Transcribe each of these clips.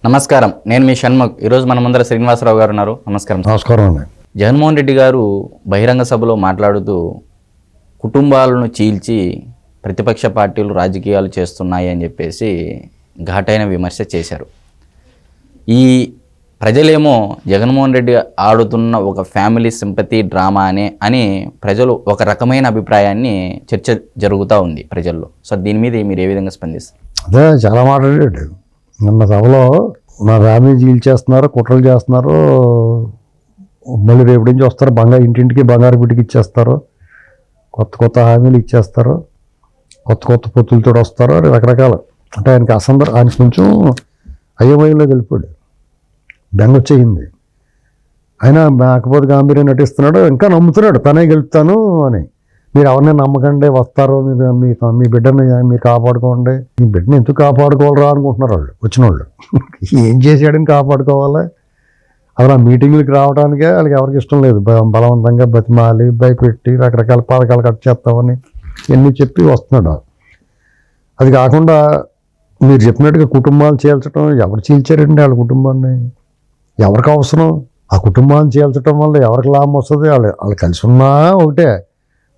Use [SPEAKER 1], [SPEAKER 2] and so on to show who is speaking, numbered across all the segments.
[SPEAKER 1] నమస్కారం, నేను మీ షణ్ముఖ్. ఈరోజు మన ముందర శ్రీనివాసరావు గారు ఉన్నారు. నమస్కారం.
[SPEAKER 2] నమస్కారం అండి.
[SPEAKER 1] జగన్మోహన్ రెడ్డి గారు బహిరంగ సభలో మాట్లాడుతూ కుటుంబాలను చీల్చి ప్రతిపక్ష పార్టీలు రాజకీయాలు చేస్తున్నాయి అని చెప్పేసి ఘాటైన విమర్శ చేశారు. ఈ ప్రజలేమో జగన్మోహన్ రెడ్డి ఆడుతున్న ఒక ఫ్యామిలీ సింపతి డ్రామా అని ప్రజలు ఒక రకమైన అభిప్రాయాన్ని చర్చ జరుగుతూ ఉంది ప్రజల్లో. సో దీని మీద మీరు ఏ విధంగా స్పందిస్తారు?
[SPEAKER 2] అదే చాలా మాట్లాడాడు నిన్న సభలో. నా ఫ్యామిలీ జీల్ చేస్తున్నారు, కుట్రలు చేస్తున్నారు, మళ్ళీ రేపు నుంచి వస్తారు, ఇంటింటికి బంగారు బిడ్డకి ఇచ్చేస్తారు, కొత్త కొత్త హామీలు ఇచ్చేస్తారు, కొత్త కొత్త పొత్తులతో వస్తారు, రకరకాలు. అంటే ఆయనకి ఆయన కొంచెం అయోమయంలోకి వెళ్ళిపోయాడు, బెంగ వచ్చేయింది. ఆయన మేకపోతే గాంభీర్యం నటిస్తున్నాడు, ఇంకా నమ్ముతున్నాడు తనే గెలుస్తాను అని. మీరు ఎవరిని నమ్మకండి, వస్తారు, మీ బిడ్డని మీరు కాపాడుకోండి. మీ బిడ్డని ఎందుకు కాపాడుకోవాలరా అనుకుంటున్నారు వాళ్ళు వచ్చిన వాళ్ళు. ఏం చేసాడని కాపాడుకోవాలి? అసలు ఆ మీటింగ్లకు రావడానికే వాళ్ళకి ఎవరికి ఇష్టం లేదు. బలవంతంగా బతిమాలి భయపెట్టి రకరకాల పథకాలు కట్ చేస్తామని ఎన్ని చెప్పి వస్తున్నాడు. అది కాకుండా మీరు చెప్పినట్టుగా కుటుంబాలు చీల్చడం, ఎవరు చీల్చారండి వాళ్ళ కుటుంబాన్ని? ఎవరికి అవసరం? ఆ కుటుంబాన్ని చీల్చడం వల్ల ఎవరికి లాభం వస్తుంది? వాళ్ళు కలిసి ఉన్నా ఒకటే,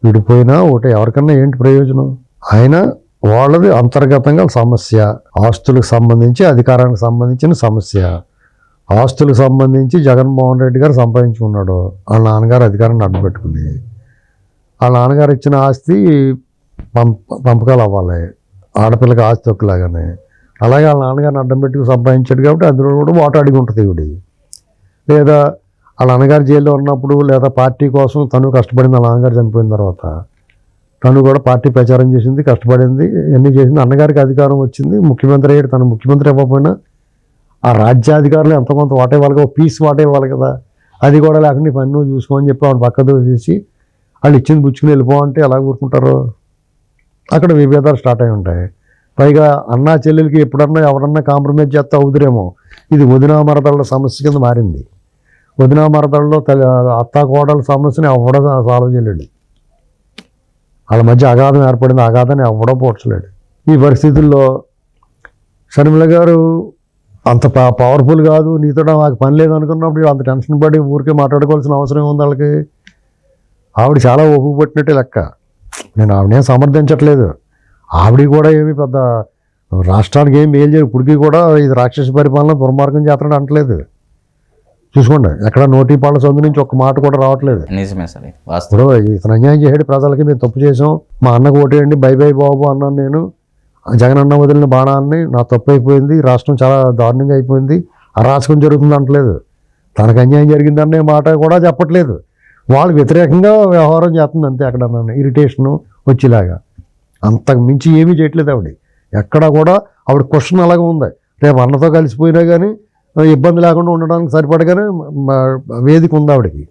[SPEAKER 2] విడిపోయినా ఒకటే. ఎవరికన్నా ఏంటి ప్రయోజనం? ఆయన వాళ్ళది అంతర్గతంగా సమస్య, ఆస్తులకు సంబంధించి, అధికారానికి సంబంధించిన సమస్య. ఆస్తులకు సంబంధించి జగన్మోహన్ రెడ్డి గారు సంపాదించుకున్నాడు. వాళ్ళ నాన్నగారు అధికారాన్ని అడ్డుపెట్టుకుని, వాళ్ళ నాన్నగారు ఇచ్చిన ఆస్తి పంపకాలు అవ్వాలి, ఆడపిల్లకి ఆస్తి ఒక్కలాగానే. అలాగే వాళ్ళ నాన్నగారిని అడ్డం పెట్టుకుని సంపాదించాడు కాబట్టి అందులో కూడా ఓటు అడిగి ఉంటుంది ఇవిడి. లేదా వాళ్ళ నాన్నగారు జైల్లో ఉన్నప్పుడు, లేదా పార్టీ కోసం తను కష్టపడింది. వాళ్ళ నాన్నగారు చనిపోయిన తర్వాత తను కూడా పార్టీ ప్రచారం చేసింది, కష్టపడింది, ఎన్ని చేసింది. అన్నగారికి అధికారం వచ్చింది, ముఖ్యమంత్రి అయ్యాడు. తను ముఖ్యమంత్రి ఇవ్వకపోయినా ఆ రాజ్యాధికారులు ఎంత కొంత వాటేవాళ్ళు కదా, పీస్ వాటేవాళ్ళు కదా. అది కూడా లేకుండా పని నువ్వు చూసుకోమని చెప్పి ఆవిడ పక్కదో చేసి వాళ్ళు ఇచ్చింది పుచ్చుకుని వెళ్ళిపోవంటే ఎలా కూరుకుంటారు? అక్కడ విభేదాలు స్టార్ట్ అయి ఉంటాయి. పైగా అన్నా చెల్లెలకి ఎప్పుడన్నా ఎవరన్నా కాంప్రమైజ్ చేస్తే అవుతురేమో. ఇది వదినా మరదళ్ళ సమస్య కింద మారింది. వదినా మరదళ్ళలో అత్తా కోడల సమస్యని ఎవడో సాల్వ్ చేయలేడు. వాళ్ళ మధ్య అగాధం ఏర్పడింది, అగాధాన్ని ఎవడో పోడ్చలేడు. ఈ పరిస్థితుల్లో షర్మిల గారు అంత పవర్ఫుల్ కాదు, నీతో నాకు పని లేదు అనుకున్నప్పుడు అంత టెన్షన్ పడి ఊరికే మాట్లాడుకోవాల్సిన అవసరం ఉంది వాళ్ళకి. ఆవిడ చాలా ఓపిక పట్టినట్టే లెక్క. నేను ఆవిడేం సమర్థించట్లేదు. ఆవిడ కూడా ఏమి పెద్ద రాష్ట్రానికి ఏం మేలు చేయదు. ఇప్పటికీ కూడా ఇది రాక్షస పరిపాలన, దుర్మార్గం చేస్తాడు అంటలేదు. చూసుకోండి, ఎక్కడ నోటి పాళ్ళ సందు నుంచి ఒక్క మాట కూడా రావట్లేదు. ఇప్పుడు ఇతను అన్యాయం చేసాడు ప్రజలకి, మేము తప్పు చేసాం, మా అన్నకు ఓటేయండి, బై బై బాబు అన్నాను నేను. జగన్ అన్న వదిలిన బాణాన్ని నా తప్పు అయిపోయింది, రాష్ట్రం చాలా దారుణంగా అయిపోయింది, అరాచకం జరుగుతుంది అంటలేదు. తనకు అన్యాయం జరిగిందనే మాట కూడా చెప్పట్లేదు. వాళ్ళు వ్యతిరేకంగా వ్యవహారం చేస్తుంది అంతే. అక్కడ ఇరిటేషను వచ్చేలాగా, అంతకు మించి ఏమీ చేయట్లేదు ఆవిడ. ఎక్కడ కూడా ఆవిడ క్వశ్చన్ అలాగే ఉంది. రేపు అన్నతో కలిసిపోయినా కానీ ఇబ్బంది లేకుండా ఉండడానికి సరిపడగానే వేదిక ఉంది ఆవిడకి.